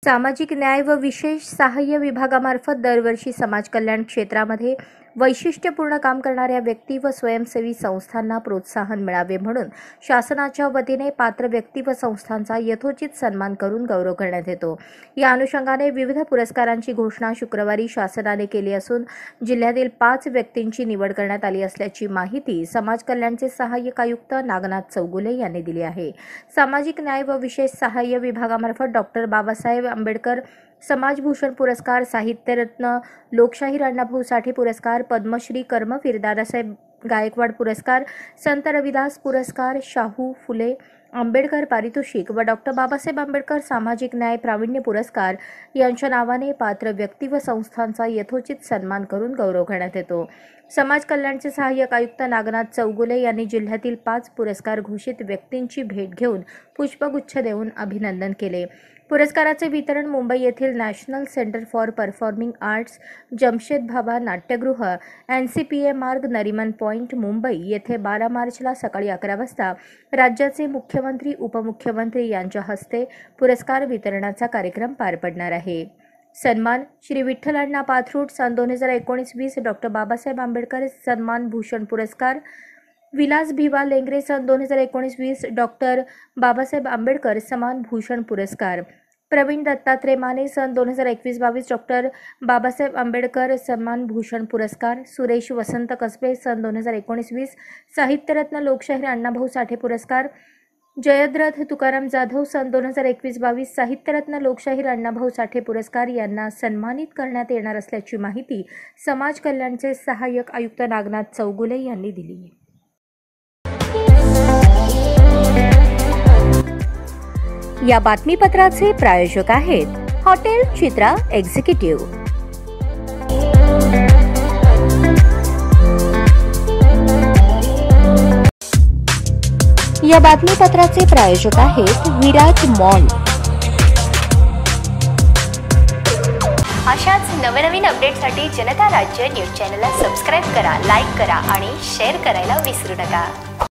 सामाजिक न्याय व विशेष सहाय्य विभागामार्फत दरवर्षी समाज कल्याण क्षेत्रामध्ये वैशिष्ट्यपूर्ण काम करणाऱ्या व्यक्ती व स्वयंसेवी संस्थांना प्रोत्साहन मिळावे म्हणून शासनाच्या वतीने पात्र व्यक्ती व संस्थांचा यथोचित सन्मान करून गौरव करण्यात येतो। या अनुषंगाने विविध पुरस्कारांची घोषणा शुक्रवारी शासनाने केली असून जिल्ह्यातील 5 व्यक्तींची निवड करण्यात आली असल्याची माहिती समाज कल्याणचे सहाय्यक आयुक्त नागनाथ चौगुले यांनी दिली आहे। सामाजिक न्याय व विशेष सहाय्य विभागामार्फत डॉ. बाबासाहेब आंबेडकर समाजभूषण पुरस्कार, साहित्यरत्न लोकशाहीर अण्णाभाऊ साठे पुरस्कार, पद्मश्री कर्मवीर दादासाहेब गायकवाड पुरस्कार, संत रविदास पुरस्कार, शाहू फुले आंबेडकर पारितोषिक व डॉ. बाबासाहेब आंबेडकर सामाजिक न्याय प्रावीण्य पुरस्कार यांच्या नावाने पात्र व्यक्ती व संस्थांचा यथोचित सन्मान करून गौरव करण्यात येतो। समाज कल्याणचे सहाय्यक आयुक्त नागनाथ चौगुले यांनी जिल्ह्यातील 5 पुरस्कार घोषित व्यक्तींची भेट घेऊन पुष्पगुच्छ देऊन अभिनंदन केले। पुरस्काराचे वितरण मुंबई येथील national centre for performing arts, Jamshed Bhabha नाट्यगृह, NCPA मार्ग, नरीमन पॉइंट, मुंबई येथे 12 मार्चला सकाळी 11 वाजता राज्याचे मुख्यमंत्री, उपमुख्यमंत्री यांच्या हस्ते पुरस्कार वितरणाचा कार्यक्रम पार पडणार आहे। सन्मान श्री विठ्ठल अण्णा पाथरूट सन 2019-20 डॉ. बाबासाहेब आंबेडकर सन्मान भूषण पुरस्कार, विलास भिवा लेंगरे सन 2019-20 डॉ. बाबासाहेब आंबेडकर सन्मान भूषण पुरस्कार, प्रवीण दत्तात्रय माने सन 2021-22 डॉ. बाबासाहेब आंबेडकर सन्मान भूषण पुरस्कार, सुरेश वसंत कसबे सन 2019-20 साहित्यरत्न लोकशाहीर अण्णाभाऊ साठे पुरस्कार, जयद्रथ तुकाराम जाधव सन 2021-22 साहित्यरत्न लोकशाहीर अण्णाभाऊ साठे पुरस्कार यांना सन्मानित करण्यात येणार असल्याची माहिती समाज कल्याणचे सहाय्यक आयुक्त नागनाथ चौगुले यांनी दिली। या बातमीपत्राचे प्रायोजक आहेत हॉटेल चित्रा एक्झिक्युटिव्ह। या बातमीपत्राचे प्रायोजक आहेत विराज मॉल। अशाच नवनवीन अपडेटसाठी जनता राज्य न्यूज चॅनलला सबस्क्राईब करा, लाईक करा आणि शेअर करायला विसरू नका।